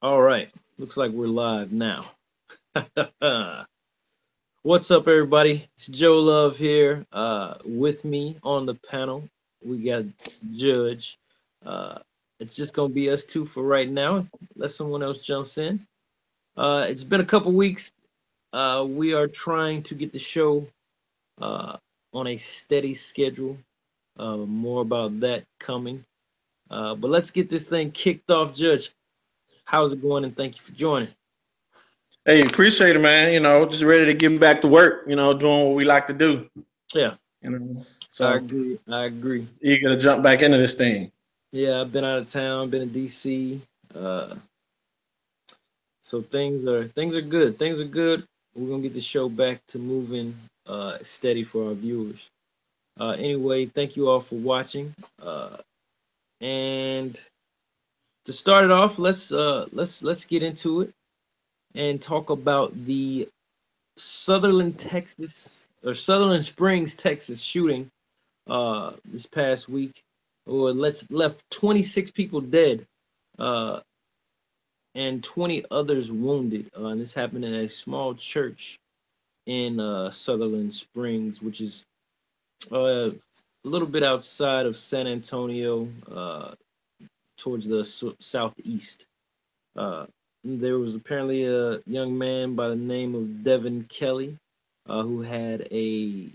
All right. Looks like we're live now. What's up, everybody? It's Joe Love here. With me on the panel, we got Judge. Uh, it's just gonna be us two for right now, unless someone else jumps in. It's been a couple weeks. We are trying to get the show uh, on a steady schedule. More about that coming. But let's get this thing kicked off, Judge. How's it going? And thank you for joining. Hey, appreciate it, man. Just ready to get back to work. Doing what we like to do. Yeah, You know, I so agree. I agree. eager to jump back into this thing. Yeah, I've been out of town, been in DC. Uh, so things are good. Things are good. We're gonna get the show back to moving steady for our viewers. Anyway, thank you all for watching. And to start it off, let's get into it and talk about the Sutherland, Texas, or Sutherland Springs, Texas shooting this past week, or let's left 26 people dead uh, and 20 others wounded. And this happened in a small church in Sutherland Springs, which is a little bit outside of San Antonio, towards the southeast. Uh, there was apparently a young man by the name of Devin Kelly who had a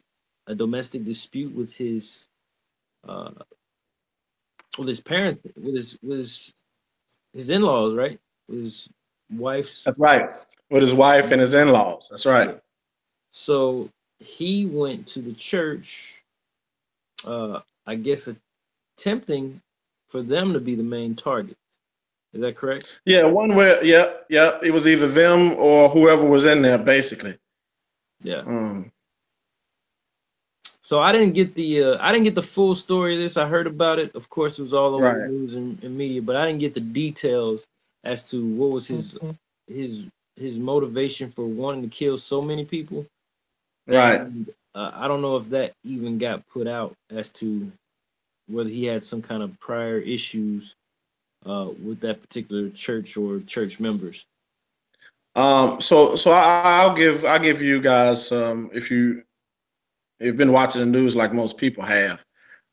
domestic dispute uh, with his parents, his in laws, right? With his wife's. That's right. With his wife and his in-laws. That's right. Yeah. So he went to the church, I guess, attempting for them to be the main target. Is that correct? Yeah, one where, yeah. It was either them or whoever was in there, basically. Yeah. Um, So I didn't get the full story of this. I heard about it. Of course, it was all over the right, news and media, but I didn't get the details as to what was his his motivation for wanting to kill so many people. right. And I don't know if that even got put out as to whether he had some kind of prior issues with that particular church or church members. So I'll give you guys if you've been watching the news like most people have.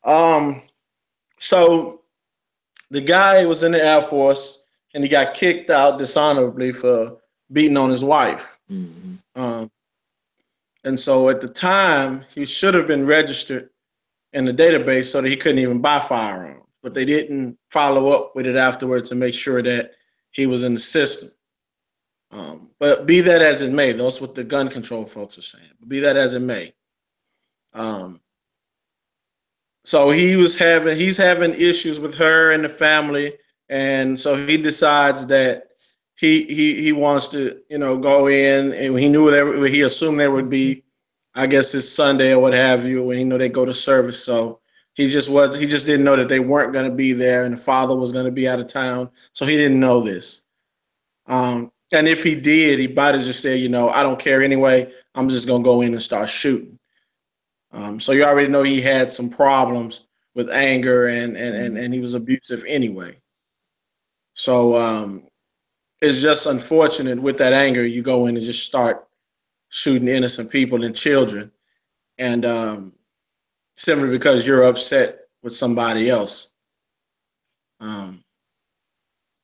Um, so the guy was in the Air Force and he got kicked out dishonorably for beating on his wife. Hmm. Um, and so at the time, he should have been registered in the database so that he couldn't even buy firearms. But they didn't follow up with it afterwards to make sure that he was in the system. But be that as it may, that's what the gun control folks are saying. But be that as it may, um, so he's having issues with her and the family, and so he decides that he wants to go in, and he knew that he assumed there would be, I guess, this Sunday or what have you, when he knew they go to service. So he just didn't know that they weren't going to be there, and the father was going to be out of town, so he didn't know this. And if he did, he might have just said, I don't care anyway. I'm just going to go in and start shooting. So you already know he had some problems with anger, and he was abusive anyway. So it's just unfortunate with that anger, you go in and just start shooting innocent people and children, and simply because you're upset with somebody else. Um,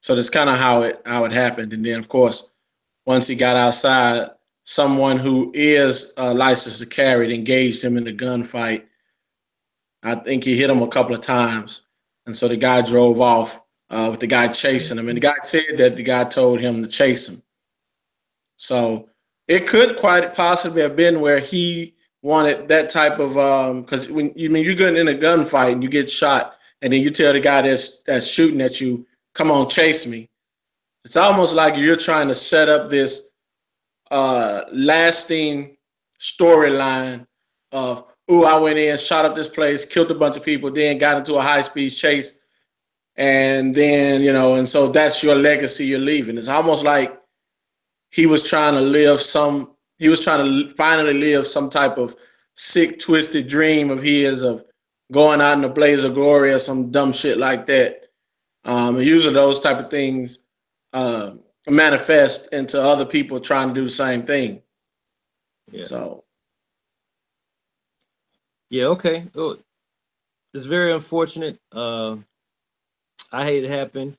so that's kind of how it happened. And then of course, once he got outside, someone who is licensed to carry engaged him in the gunfight. I think he hit him a couple of times, and so the guy drove off with the guy chasing him. And the guy said that the guy told him to chase him. So it could quite possibly have been where he wanted that type of because when you're getting in a gunfight and you get shot, and then you tell the guy that's shooting at you, "Come on, chase me." It's almost like you're trying to set up this lasting storyline of, "Ooh, I went in, shot up this place, killed a bunch of people, then got into a high speed chase, and then and so that's your legacy you're leaving." It's almost like he was trying to live some. He was trying to finally live some type of sick, twisted dream of his of going out in a blaze of glory or some dumb shit like that. Usually those type of things uh, manifest into other people trying to do the same thing. Yeah. So Yeah. Okay. Oh, it's very unfortunate. I hate it happened.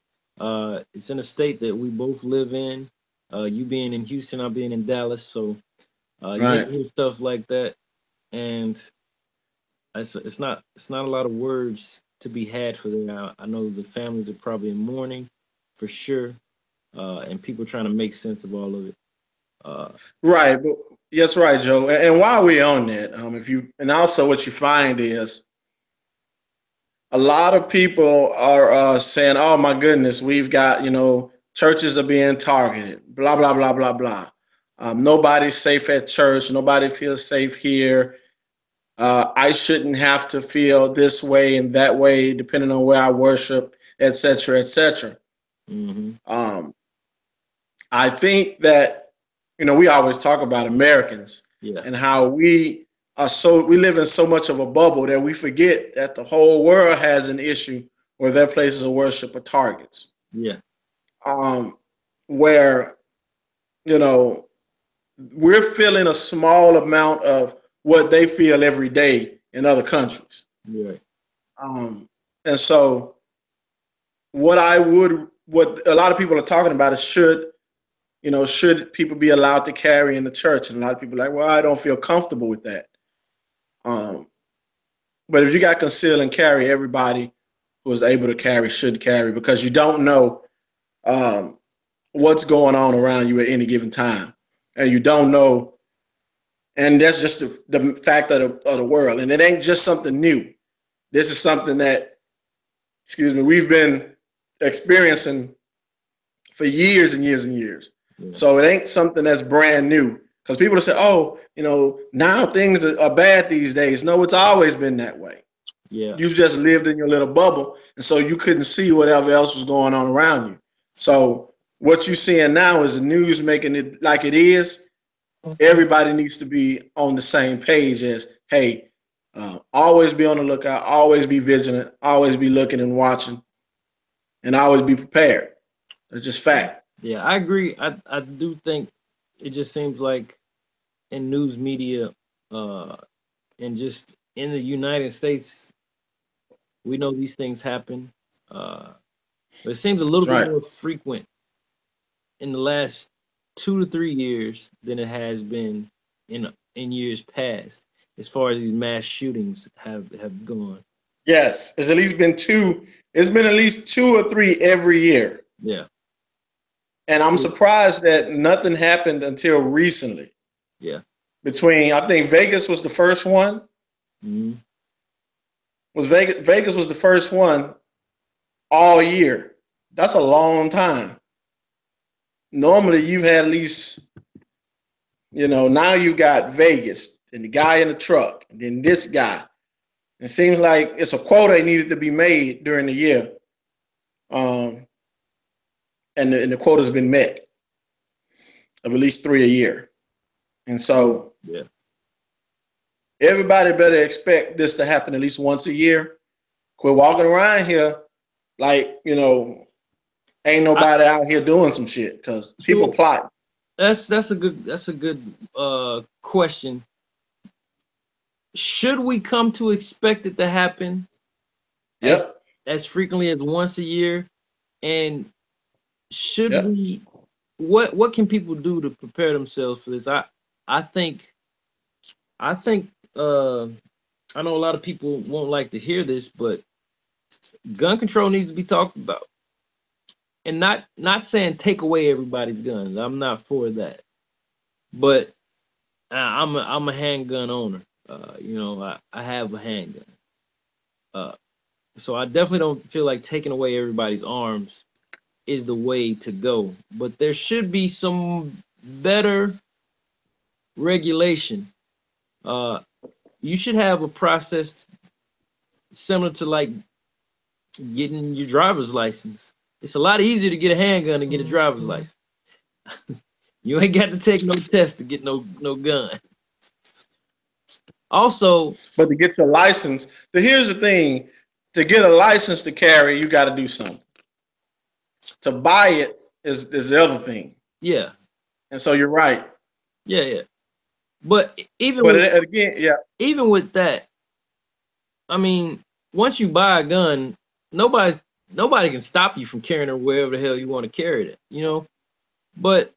It's in a state that we both live in. You being in Houston, I being in Dallas, so you hate right, to hear stuff like that, and it's not a lot of words to be had for that. I know the families are probably in mourning, for sure, and people trying to make sense of all of it. Uh, right. But that's right, Joe. And while we're on that, if you and also what you find is a lot of people are saying, "Oh my goodness, we've got churches are being targeted." Blah blah blah blah blah. Nobody's safe at church. Nobody feels safe here. I shouldn't have to feel this way and that way, depending on where I worship, etc., etc. hmm Um, I think that we always talk about Americans Yeah. and how we live in so much of a bubble that we forget that the whole world has an issue where their places of worship are targets. Yeah. Um, where you know we're feeling a small amount of what they feel every day in other countries. Yeah. Um, and so what a lot of people are talking about is should people be allowed to carry in the church? And a lot of people are like, well, I don't feel comfortable with that. Um, but if you got conceal and carry, everybody who is able to carry should carry because you don't know um, what's going on around you at any given time, and you don't know. And that's just the fact of the world, and it ain't just something new. This is something that, excuse me, we've been experiencing for years and years and years. Yeah. So it ain't something that's brand new. Because people say, oh, now things are bad these days. No, it's always been that way. Yeah. You just lived in your little bubble, and so you couldn't see whatever else was going on around you. So what you're seeing now is the news making it like it is. Everybody needs to be on the same page as, hey, always be on the lookout, always be vigilant, always be looking and watching, and always be prepared. It's just fact. Yeah, I agree. I do think it just seems like in news media, uh, and just in the United States, we know these things happen. But it seems a little That's bit right. more frequent in the last 2 to 3 years than it has been in years past, as far as these mass shootings have gone. Yes, it's at least been two. It's been at least 2 or 3 every year. Yeah. And I'm surprised that nothing happened until recently. Yeah. Between, I think Vegas was the first one. hmm Vegas was the first one all year. That's a long time. Normally you've had at least, now you've got Vegas and the guy in the truck, and then this guy. It seems like it's a quota needed to be made during the year. Um, and the quota's been met of at least 3 a year. And so Yeah. everybody better expect this to happen at least once a year. Quit walking around here like, ain't nobody out here doing some shit because people So plot. that's a good question. Should we come to expect it to happen as Yep. as frequently as once a year? And should Yep. we what can people do to prepare themselves for this? I think I think I know a lot of people won't like to hear this, but gun control needs to be talked about. And not saying take away everybody's guns. I'm not for that. But I'm a handgun owner. I have a handgun. Uh, so I definitely don't feel like taking away everybody's arms is the way to go. But there should be some better regulation. Uh, you should have a process similar to like getting your driver's license. It's a lot easier to get a handgun than get a driver's license. You ain't got to take no test to get no gun. Also, But to get your license, here's the thing: to get a license to carry, you got to do something. To buy it, is the other thing. Yeah. And so you're right. Yeah, yeah. But But again, yeah. even with that, I mean, once you buy a gun, nobody can stop you from carrying it wherever the hell you want to carry it, you know? But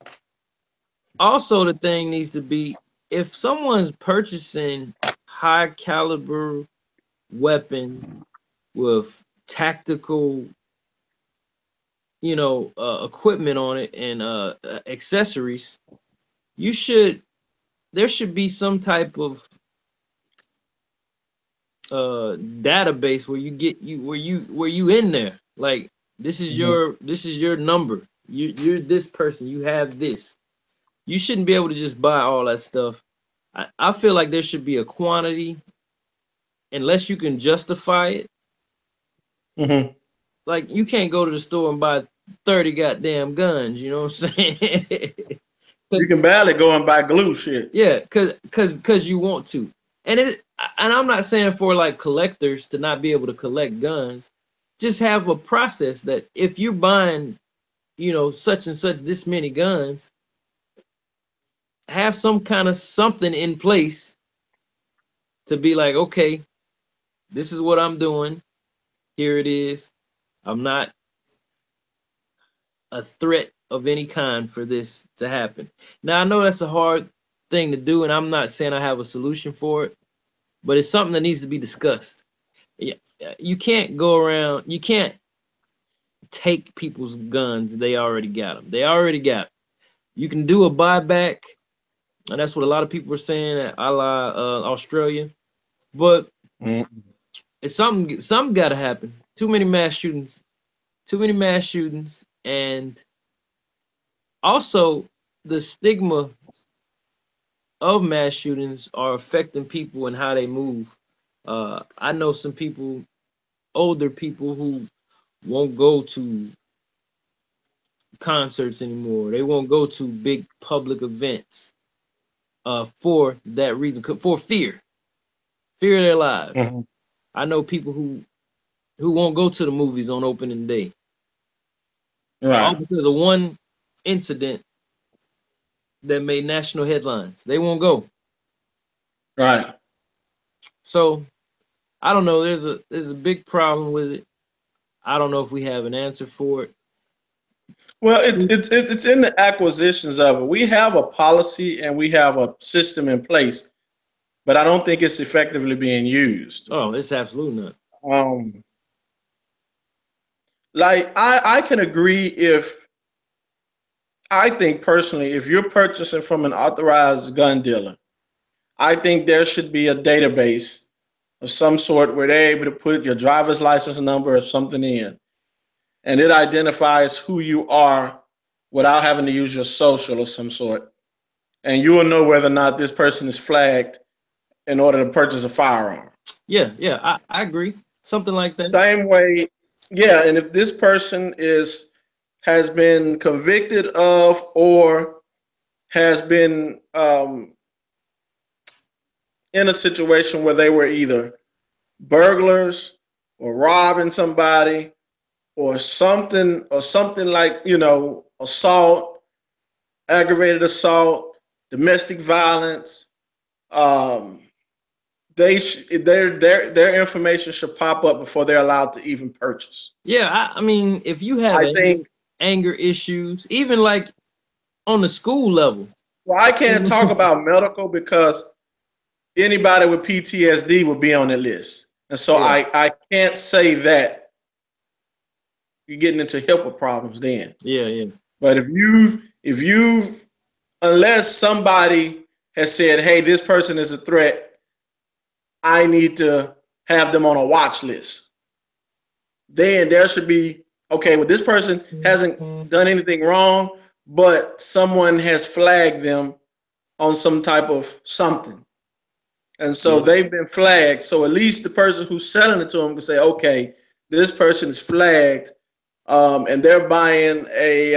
also the thing needs to be, if someone's purchasing high caliber weapon with tactical, equipment on it and accessories, there should be some type of database where you in there. Like, this is your number. You're this person. You have this. You shouldn't be able to just buy all that stuff. I feel like there should be a quantity, unless you can justify it. Mm-hmm. Like, you can't go to the store and buy 30 goddamn guns. You know what I'm saying? You can barely go and buy glue shit. Yeah, cause you want to. And I'm not saying for like collectors to not be able to collect guns. Just have a process that if you're buying, such and such this many guns, have some kind of something in place to be like, okay, this is what I'm doing. Here it is. I'm not a threat of any kind for this to happen. Now, I know that's a hard thing to do, and I'm not saying I have a solution for it, but it's something that needs to be discussed. You can't go around, you can't take people's guns. They already got them. They already got them. You can do a buyback, and that's what a lot of people are saying, a la Australia. But it's something got to happen. Too many mass shootings, and also the stigma of mass shootings are affecting people and how they move. I know some people, older people, who won't go to concerts anymore. They won't go to big public events for that reason, for fear of their lives. Mm-hmm. I know people who won't go to the movies on opening day. Right. All because of one incident that made national headlines. They won't go. Right. So I don't know. There's a big problem with it. I don't know if we have an answer for it. Well, it's in the acquisitions of it. We have a policy and we have a system in place, but I don't think it's effectively being used. Oh, it's absolutely not. Like I can agree I think personally, if you're purchasing from an authorized gun dealer, I think there should be a database of some sort where they're able to put your driver's license number or something in, and it identifies who you are without having to use your social of some sort. And you will know whether or not this person is flagged in order to purchase a firearm. Yeah, I agree. Something like that. Same way, yeah, and if this person has been convicted of or has been in a situation where they were either burglars or robbing somebody or something like, assault, aggravated assault, domestic violence, their information should pop up before they're allowed to even purchase. Yeah, I mean, if you have anger issues, even like on the school level. Well, I can't talk about medical because anybody with PTSD would be on the list. And so yeah. I can't say that you're getting into HIPAA problems then. Yeah. But if you've unless somebody has said, hey, this person is a threat, I need to have them on a watch list, then there should be, okay, well, this person hasn't done anything wrong, but someone has flagged them on some type of something. And so they've been flagged. So at least the person who's selling it to them can say, okay, this person is flagged, and they're buying a,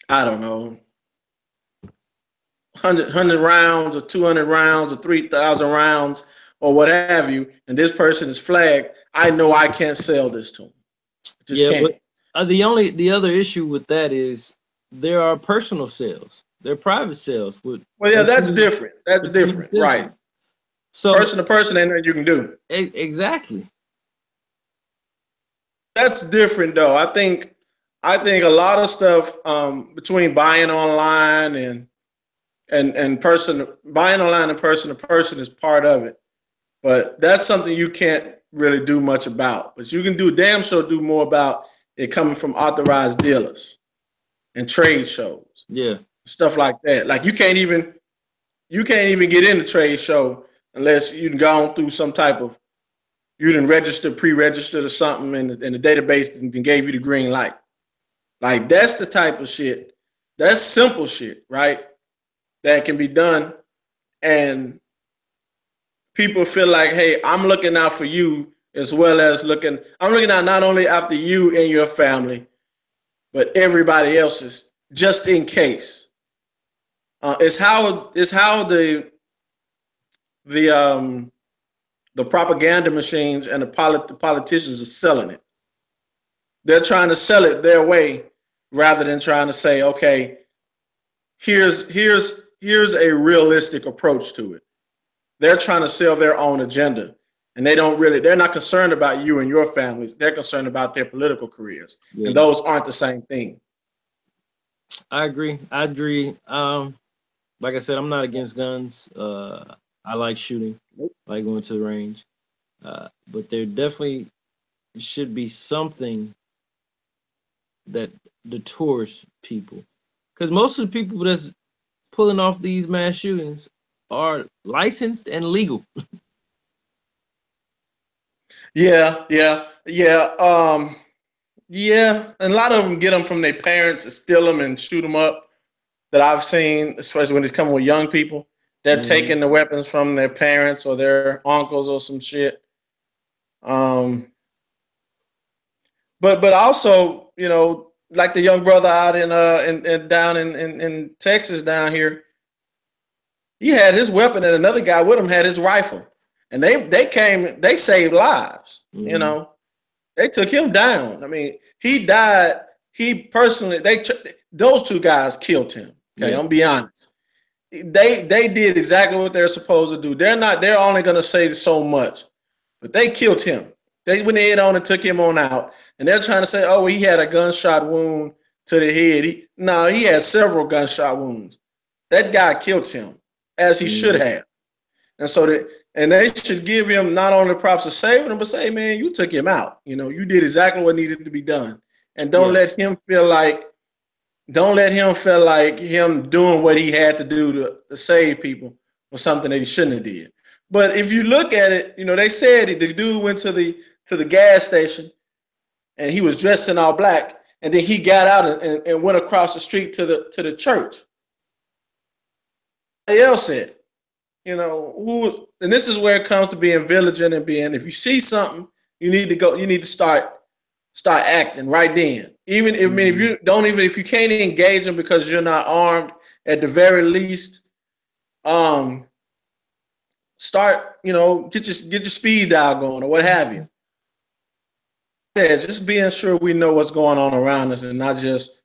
I don't know, 100 rounds or 200 rounds or 3,000 rounds or what have you, and this person is flagged, I know I can't sell this to them. Just can't. The other issue with that is there are personal sales, there are private sales with Well, yeah, that's different. That's different, right? So Person to person, ain't nothing you can do. Exactly. That's different, though. I think a lot of stuff between buying online and person buying online and person to person is part of it. But that's something you can't really do much about. But you can do damn sure do more about it coming from authorized dealers and trade shows, Yeah. stuff like that. Like you can't even get in the trade show unless you've gone through some type of you didn't register, pre-registered or something, and the database and gave you the green light. Like that's the type of shit. That's simple shit, right? That can be done, and people feel like, hey, I'm looking out for you as well as I'm looking out not only after you and your family, but everybody else's, just in case. It's how the the propaganda machines and the politicians are selling it. They're trying to sell it their way rather than trying to say, okay, here's a realistic approach to it. They're trying to sell their own agenda. And they're not concerned about you and your families. They're concerned about their political careers. Yeah. And those aren't the same thing. I agree. Like I said, I'm not against guns. I like shooting. I like going to the range. But there definitely should be something that deters people. Because most of the people that's pulling off these mass shootings are licensed and legal. Yeah. And a lot of them get them from their parents and steal them and shoot them up. That I've seen, especially when it's coming with young people, they're taking the weapons from their parents or their uncles or some shit. But also, you know, like the young brother out in down in Texas down here, he had his weapon and another guy with him had his rifle, and they saved lives. Mm-hmm. You know, they took him down. I mean, he died. He personally, those two guys killed him. Okay, yeah. I'm be honest. They did exactly what they're supposed to do. They're only gonna say so much, but they killed him. They went ahead on and took him on out, and they're trying to say, oh, he had a gunshot wound to the head. He had several gunshot wounds. That guy killed him, as he should have. And so they should give him not only the props of saving him, but say, man, you took him out. You know, you did exactly what needed to be done, and don't let him feel like him doing what he had to do to save people was something that he shouldn't have did. But if you look at it, you know, they said the dude went to the gas station and he was dressed in all black, and then he got out and went across the street to the church. Somebody else said, you know, and this is where it comes to being vigilant and if you see something, you need to start acting right then. Even if you can't engage them because you're not armed, at the very least, start, you know, get your speed dial going or what have you. Yeah, just being sure we know what's going on around us and not just,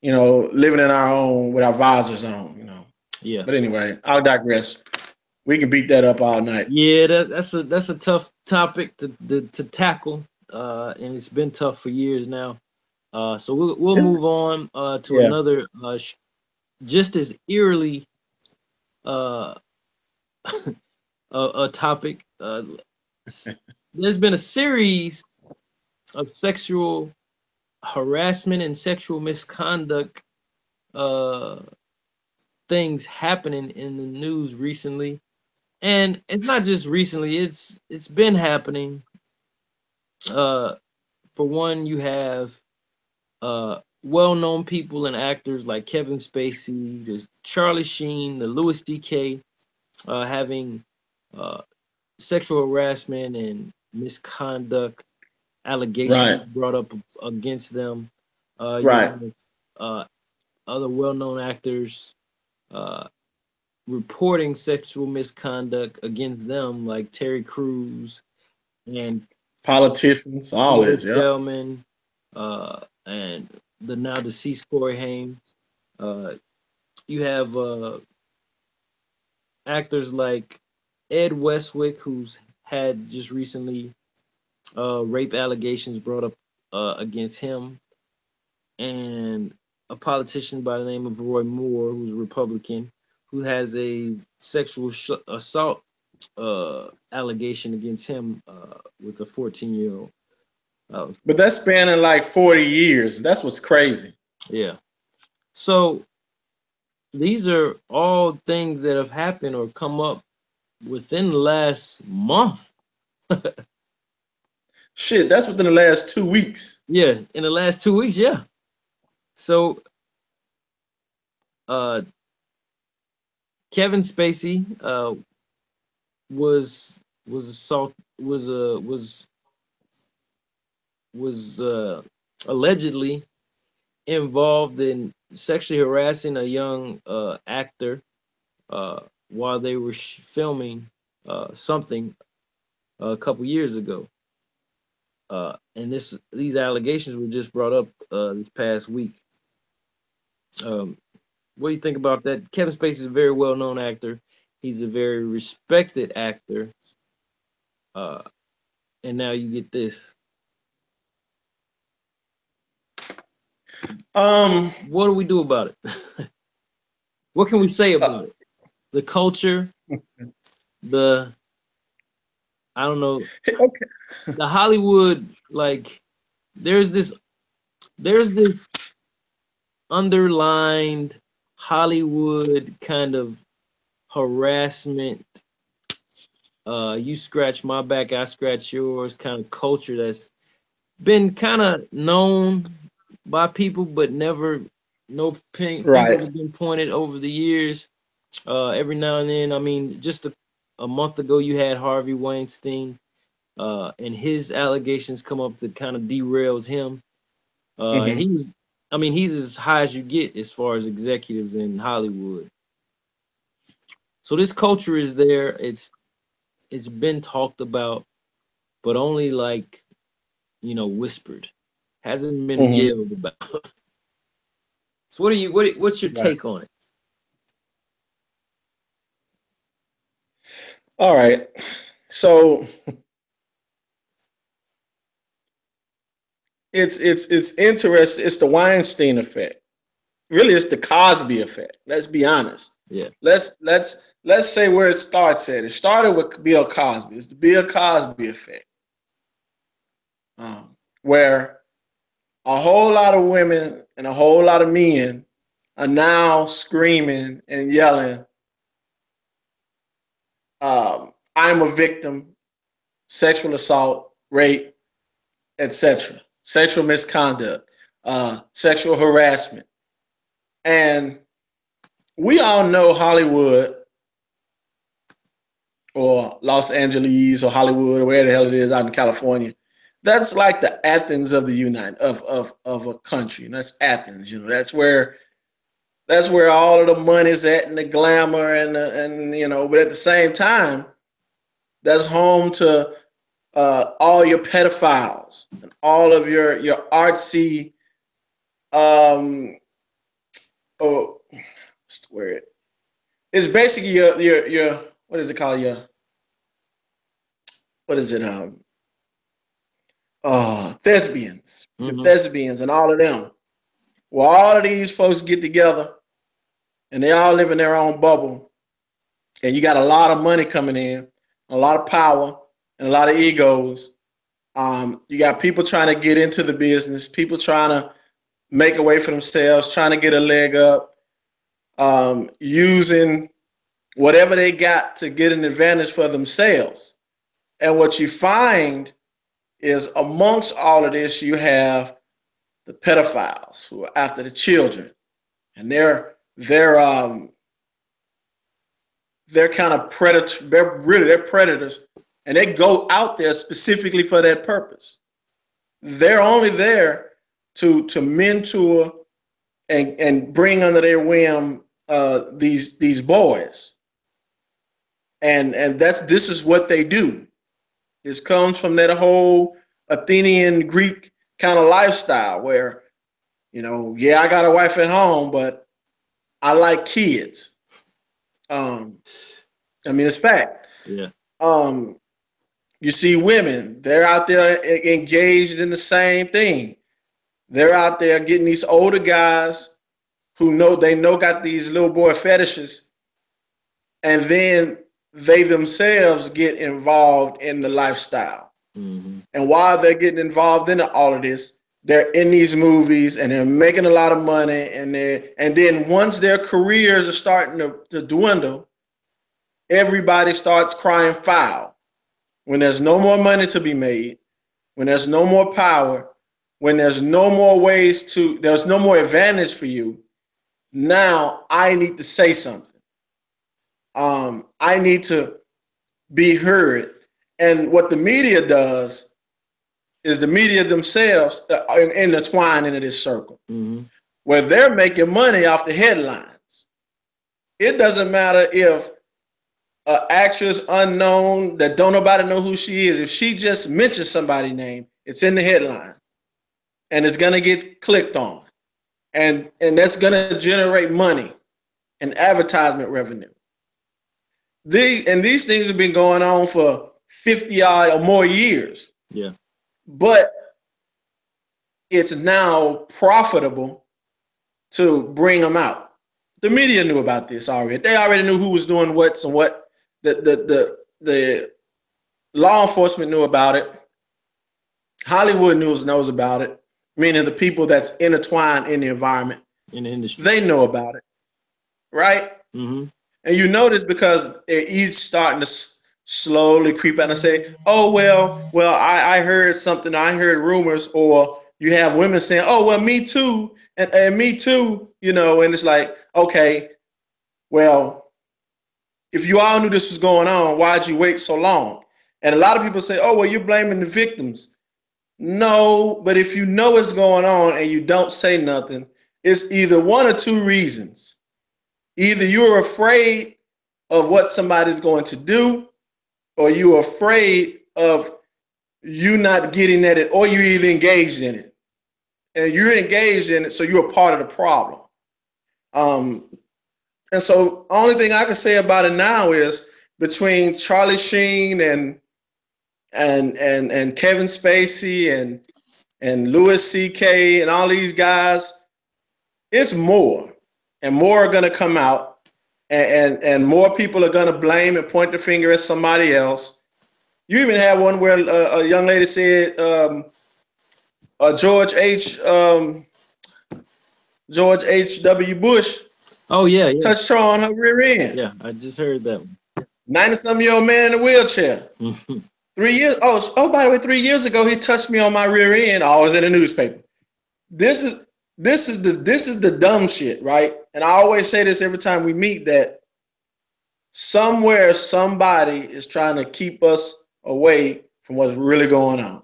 you know, living in our own with our visors on, you know. Yeah. But anyway, I'll digress. We can beat that up all night. Yeah, that's a tough topic to tackle, and it's been tough for years now. So we'll move on to another just as eerily a topic. There's been a series of sexual harassment and sexual misconduct things happening in the news recently, and it's not just recently. It's been happening. For one, you have well-known people and actors like Kevin Spacey, there's Charlie Sheen, the Louis C.K. Having sexual harassment and misconduct allegations brought up against them. Have, other well-known actors reporting sexual misconduct against them, like Terry Crews and politicians, all this, Gentleman, the now deceased Corey Haim. You have actors like Ed Westwick, who's had just recently rape allegations brought up against him, and a politician by the name of Roy Moore, who's a Republican, who has a sexual assault allegation against him with a 14-year-old. But that's spanning like 40 years. That's what's crazy. Yeah. So these are all things that have happened or come up within the last month. Shit, that's within the last 2 weeks. Yeah, in the last 2 weeks, yeah. So Kevin Spacey was allegedly involved in sexually harassing a young actor while they were filming something a couple years ago. And these allegations were just brought up this past week. What do you think about that? Kevin Spacey is a very well-known actor. He's a very respected actor. And now you get this. What do we do about it? What can we say about it? The culture, I don't know. Okay. The Hollywood, like, there's this underlined Hollywood kind of harassment. You scratch my back, I scratch yours kind of culture that's been kind of known by people, but never fingers have been pointed over the years. Every now and then, I mean, just a month ago, you had Harvey Weinstein, and his allegations come up that kind of derailed him. And he's as high as you get as far as executives in Hollywood. So this culture is there. It's been talked about, but only like, whispered. Hasn't been yelled about. So what's your take on it? All right. So it's interesting. It's the Weinstein effect. Really, it's the Cosby effect. Let's be honest. Yeah. Let's say where it starts at. It started with Bill Cosby. It's the Bill Cosby effect, where a whole lot of women and a whole lot of men are now screaming and yelling, I'm a victim, sexual assault, rape, etc., sexual misconduct, sexual harassment. And we all know Hollywood or Los Angeles or Hollywood or where the hell it is out in California. That's like the Athens of the of a country. And that's Athens, That's where all of the money's at and the glamour and but at the same time, that's home to all your pedophiles and all of your artsy what's the word? It's basically your what is it called? Thespians. The thespians and all of them. Well, all of these folks get together and they all live in their own bubble. And you got a lot of money coming in, a lot of power, and a lot of egos. You got people trying to get into the business, people trying to make a way for themselves, trying to get a leg up, using whatever they got to get an advantage for themselves. And what you find is amongst all of this, you have the pedophiles who are after the children, and they're kind of predators. They're predators, and they go out there specifically for that purpose. They're only there to mentor and bring under their whim these boys, and this is what they do. This comes from that whole Athenian Greek kind of lifestyle where Yeah, I got a wife at home, but I like kids. It's fact. Yeah. You see women, they're out there engaged in the same thing. They're out there getting these older guys who know got these little boy fetishes, and then they themselves get involved in the lifestyle. Mm-hmm. And while they're getting involved in all of this, they're in these movies and they're making a lot of money, and then once their careers are starting to dwindle, everybody starts crying foul. When there's no more money to be made, when there's no more power, when there's no more there's no more advantage for you, now I need to say something. I need to be heard. And what the media does is the media themselves intertwine into this circle, mm-hmm. where they're making money off the headlines. It doesn't matter if an actress unknown that don't nobody know who she is, if she just mentions somebody's name, it's in the headline and it's gonna get clicked on, and that's gonna generate money and advertisement revenue. These things have been going on for 50 or more years. Yeah. But it's now profitable to bring them out. The media knew about this already. They already knew who was doing what, and what the law enforcement knew about it. Hollywood knows about it, meaning the people that's intertwined in the environment, in the industry. They know about it, right? Mm-hmm. And you notice because they're each starting to slowly creep out and say, "Oh well, I heard something. I heard rumors," or you have women saying, "Oh well, me too," and me too, And it's like, okay, well, if you all knew this was going on, why'd you wait so long? And a lot of people say, "Oh well, you're blaming the victims." No, but if you know what's going on and you don't say nothing, it's either one or two reasons. Either you're afraid of what somebody's going to do, or you're afraid of you not getting at it, or you're even engaged in it. And you're engaged in it, so you're a part of the problem. And so only thing I can say about it now is between Charlie Sheen and Kevin Spacey and Louis C.K. and all these guys, it's more. And more are gonna come out. And more people are going to blame and point the finger at somebody else. You even had one where a young lady said George H.W. Bush touched her on her rear end. Yeah, I just heard that one. 90-some-year-old man in a wheelchair. 3 years. Oh, by the way, 3 years ago he touched me on my rear end. I was in the newspaper. This is the dumb shit, right? And I always say this every time we meet, that somewhere somebody is trying to keep us away from what's really going on.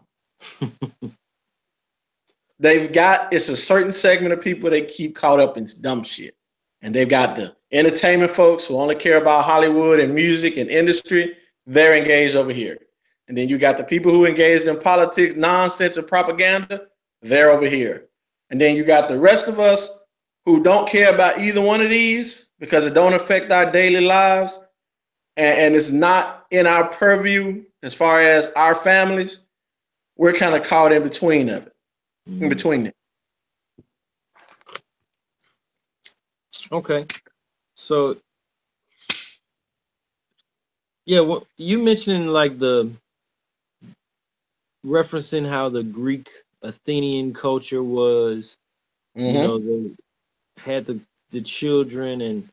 It's a certain segment of people that keep caught up in dumb shit. And they've got the entertainment folks who only care about Hollywood and music and industry. They're engaged over here. And then you got the people who engaged in politics, nonsense, and propaganda. They're over here. And then you got the rest of us who don't care about either one of these because it don't affect our daily lives, and it's not in our purview as far as our families. We're kind of caught in between of it, in between it. Okay, so yeah, well, you mentioned like the referencing how the Greek Athenian culture was, they had the children, and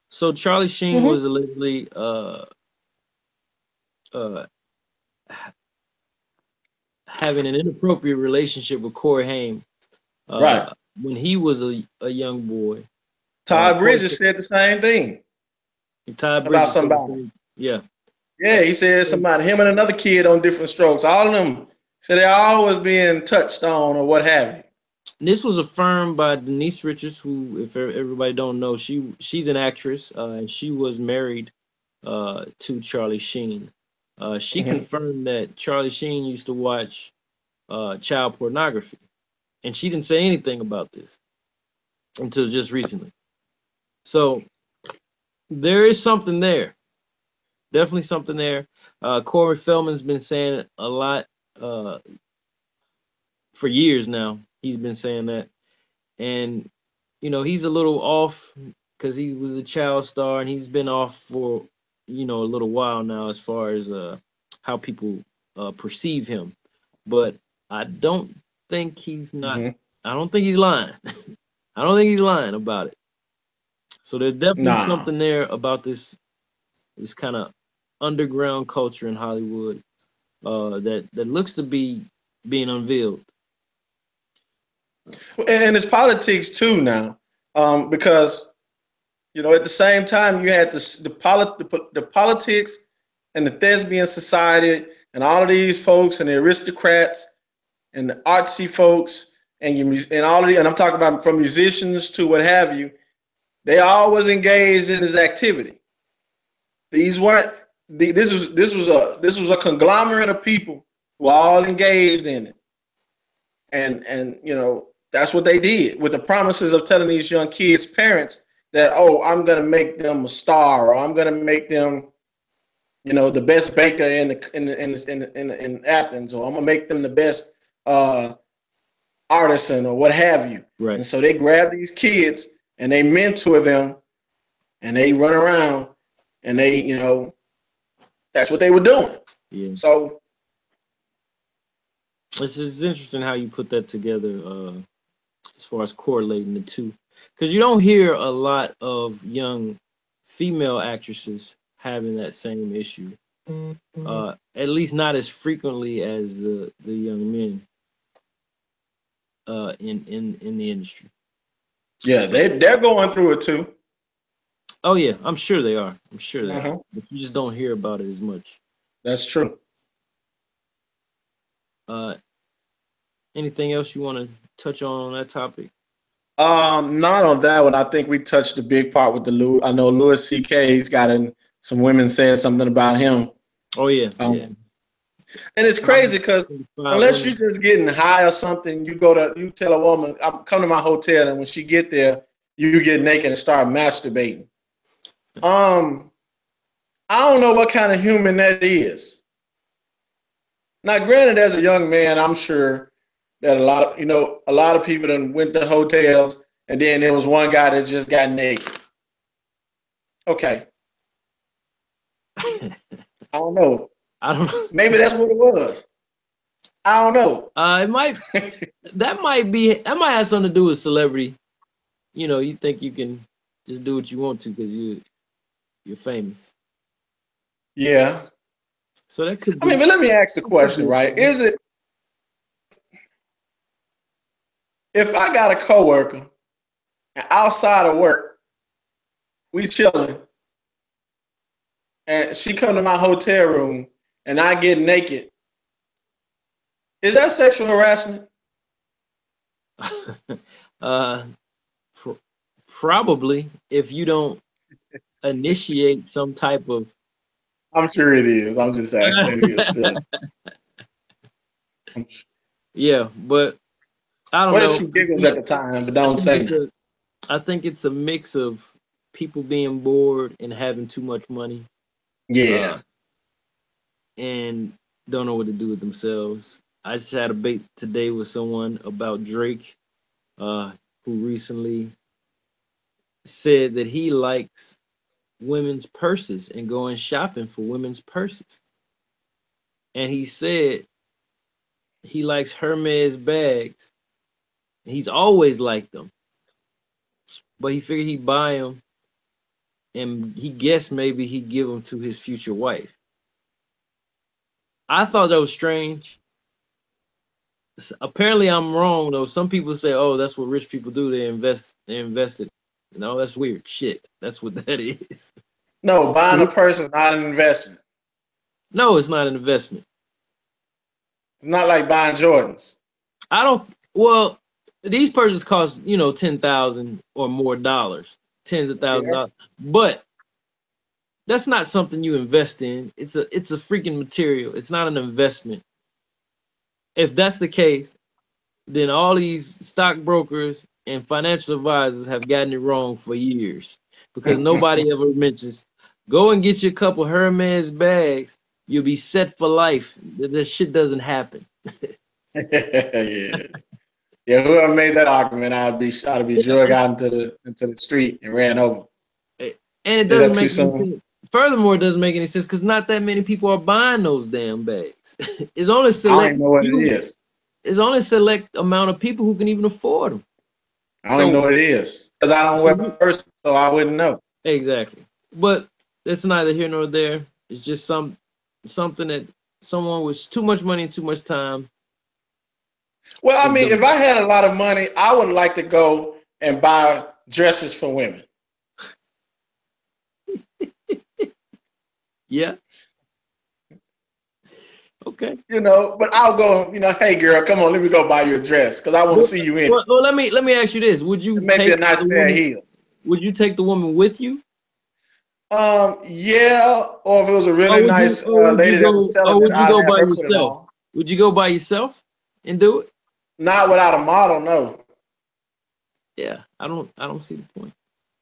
so Charlie Sheen was allegedly having an inappropriate relationship with Corey Haim, right, when he was a young boy. Todd Bridges said the same thing. Todd Bridges about somebody. Yeah, he said somebody, him and another kid on different strokes. All of them said they're always being touched on or what have you. This was affirmed by Denise Richards, who, if everybody don't know, she's an actress, and she was married to Charlie Sheen. She confirmed that Charlie Sheen used to watch child pornography, and she didn't say anything about this until just recently. So there is something there. Definitely something there. Corey Feldman's been saying a lot for years now. He's been saying that, and he's a little off because he was a child star, and he's been off for a little while now as far as how people perceive him. But I don't think he's not. Mm-hmm. I don't think he's lying. I don't think he's lying about it. So there's definitely Nah. something there about this kind of underground culture in Hollywood that looks to be being unveiled. And it's politics too now, because at the same time you had the politics and the thespian society and all of these folks and the aristocrats and the artsy folks and all of and I'm talking about from musicians to what have you. They all was engaged in this activity. These weren't. This was a conglomerate of people who were all engaged in it, and that's what they did with the promises of telling these young kids' parents that, oh, I'm gonna make them a star, or I'm gonna make them, the best baker in Athens, or I'm gonna make them the best artisan, or what have you. Right. And so they grab these kids and they mentor them, and they run around, and they, that's what they were doing. Yeah. So it's interesting how you put that together, as far as correlating the two, because you don't hear a lot of young female actresses having that same issue, at least not as frequently as the young men in the industry. Yeah, they're going through it too. Oh yeah, I'm sure they are. I'm sure they are. But you just don't hear about it as much. That's true. Anything else you want to touch on that topic? Not on that one. I think we touched a big part with I know Louis C.K. He's got some women saying something about him. Oh yeah, yeah. And it's crazy because unless you're just getting high or something, you tell a woman, come to my hotel, and when she get there, you get naked and start masturbating. I don't know what kind of human that is. Now, granted, as a young man, I'm sure that a lot of people that went to hotels, and then there was one guy that just got naked. Okay. I don't know. Maybe that's what it was. I don't know. It might. that might have something to do with celebrity. You think you can just do what you want to because you're famous. Yeah. So that could. But let me ask the question, right? Is it if I got a coworker and outside of work, we chilling, and she come to my hotel room and I get naked, is that sexual harassment? Probably, if you don't initiate some type of. I'm sure it is. I'm just asking. Yeah, but I don't know. She giggles at the time, but don't say that. I think it's a mix of people being bored and having too much money. Yeah. And don't know what to do with themselves. I just had a debate today with someone about Drake, who recently said that he likes women's purses and going shopping for women's purses. And he said he likes Hermes bags. He's always liked them. But he figured he'd buy them, and he guessed maybe he'd give them to his future wife. I thought that was strange. Apparently I'm wrong though. Some people say, oh, that's what rich people do. They invested. No, that's weird shit. That's what that is. No, buying a purse is not an investment. No, it's not an investment. It's not like buying Jordans. Well, these purses cost, $10,000 or more dollars, tens of thousands of dollars. But that's not something you invest in. It's a freaking material. It's not an investment. If that's the case, then all these stockbrokers and financial advisors have gotten it wrong for years because nobody ever mentions go and get you a couple Hermes bags. You'll be set for life. That shit doesn't happen. Yeah. Yeah, whoever made that argument, I'd be drug out into the street and ran over. And it Is that doesn't too make any soon? sense. Furthermore, it doesn't make any sense because not that many people are buying those damn bags. It's only I don't select even know what it few. is. It's only a select amount of people who can even afford them. I don't even know what it is because I don't wear purse, so I wouldn't know. Exactly. But that's neither here nor there. It's just something that someone with too much money and too much time. Well, I mean, if I had a lot of money, I would like to go and buy dresses for women. Yeah. Okay. You know, but I'll go, you know, hey girl, come on, let me go buy you a dress because I want to see you in it. Well, let me ask you this. Would you Maybe a nice pair of heels. Would you take the woman with you? Yeah, or if it was a really nice lady that was selling it, I'd have her put it on. Would you go by yourself and do it? Not without a model, no. Yeah, I don't see the point.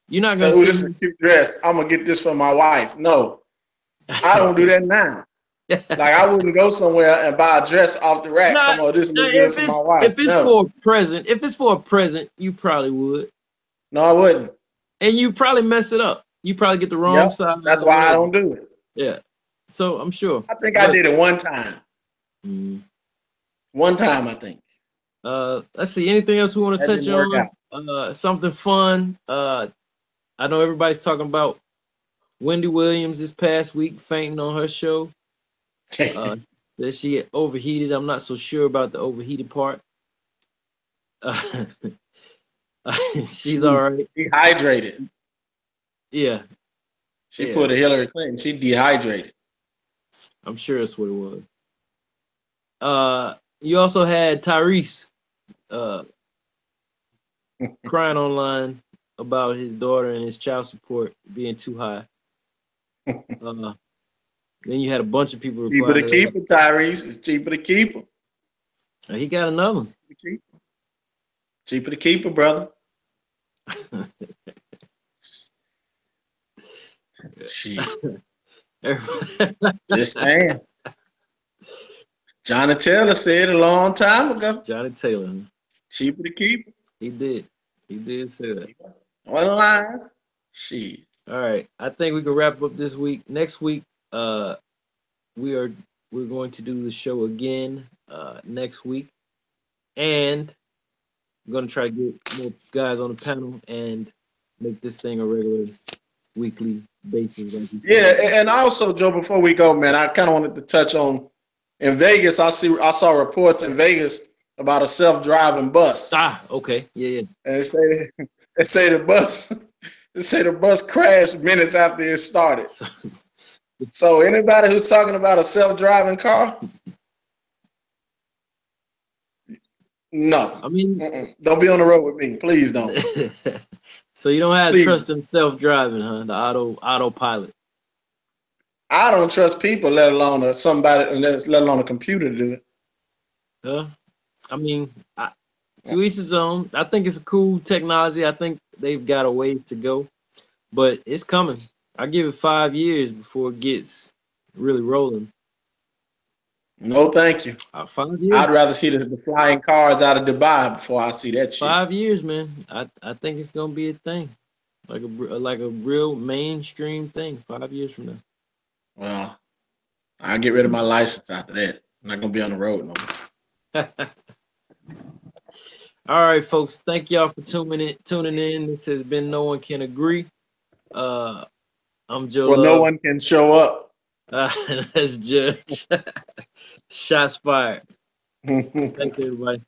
You're not So, gonna this is a cute dress. I'm gonna get this for my wife. No, I don't do that now. Like I wouldn't go somewhere and buy a dress off the rack. Come on, this looks good for my wife. If it's for a present, you probably would. No, I wouldn't. And you probably mess it up. You probably get the wrong side. That's why I don't do it. Yeah. So I'm sure. I think I did it one time. One time, I think. Let's see. Anything else we want to touch on? Something fun. I know everybody's talking about Wendy Williams this past week fainting on her show. That she overheated. I'm not so sure about the overheated part. She's all right. Dehydrated. Yeah. She pulled a Hillary Clinton. She dehydrated. I'm sure that's what it was. You also had Tyrese crying online about his daughter and his child support being too high. Then you had a bunch of people replying. Cheaper to keep it, Tyrese. It's cheaper to keep him. He got another one. Cheaper to keep it, brother. Shit. Just saying. Johnny Taylor said a long time ago. Johnny Taylor. Cheaper to keep it. He did. He did say that. One line. Shit. All right. I think we can wrap up this week. Next week, we're going to do the show again next week. And I'm going to try to get more guys on the panel and make this thing a regular weekly basis. Yeah, and also, Joe, before we go, man, I kind of wanted to touch on in Vegas. I saw reports in Vegas about a self-driving bus. Okay, yeah. And they say the bus crashed minutes after it started. So anybody who's talking about a self-driving car, no. I mean, don't be on the road with me, please don't. So you don't have trust in self-driving, huh? The autopilot. I don't trust people, let alone a computer to do it. I mean, to each his own. I think it's a cool technology. I think they've got a way to go, but it's coming. I give it 5 years before it gets really rolling. No, thank you. 5 years. I'd rather see the flying cars out of Dubai before I see that shit. 5 years, man. I think it's gonna be a thing, like a real mainstream thing. 5 years from now. Well, I'll get rid of my license after that. I'm not gonna be on the road no more. All right, folks. Thank y'all for tuning in. This has been No One Can Agree. I'm Joe. Well, no one can show up. That's Judge. Shots fired. Thank you, everybody.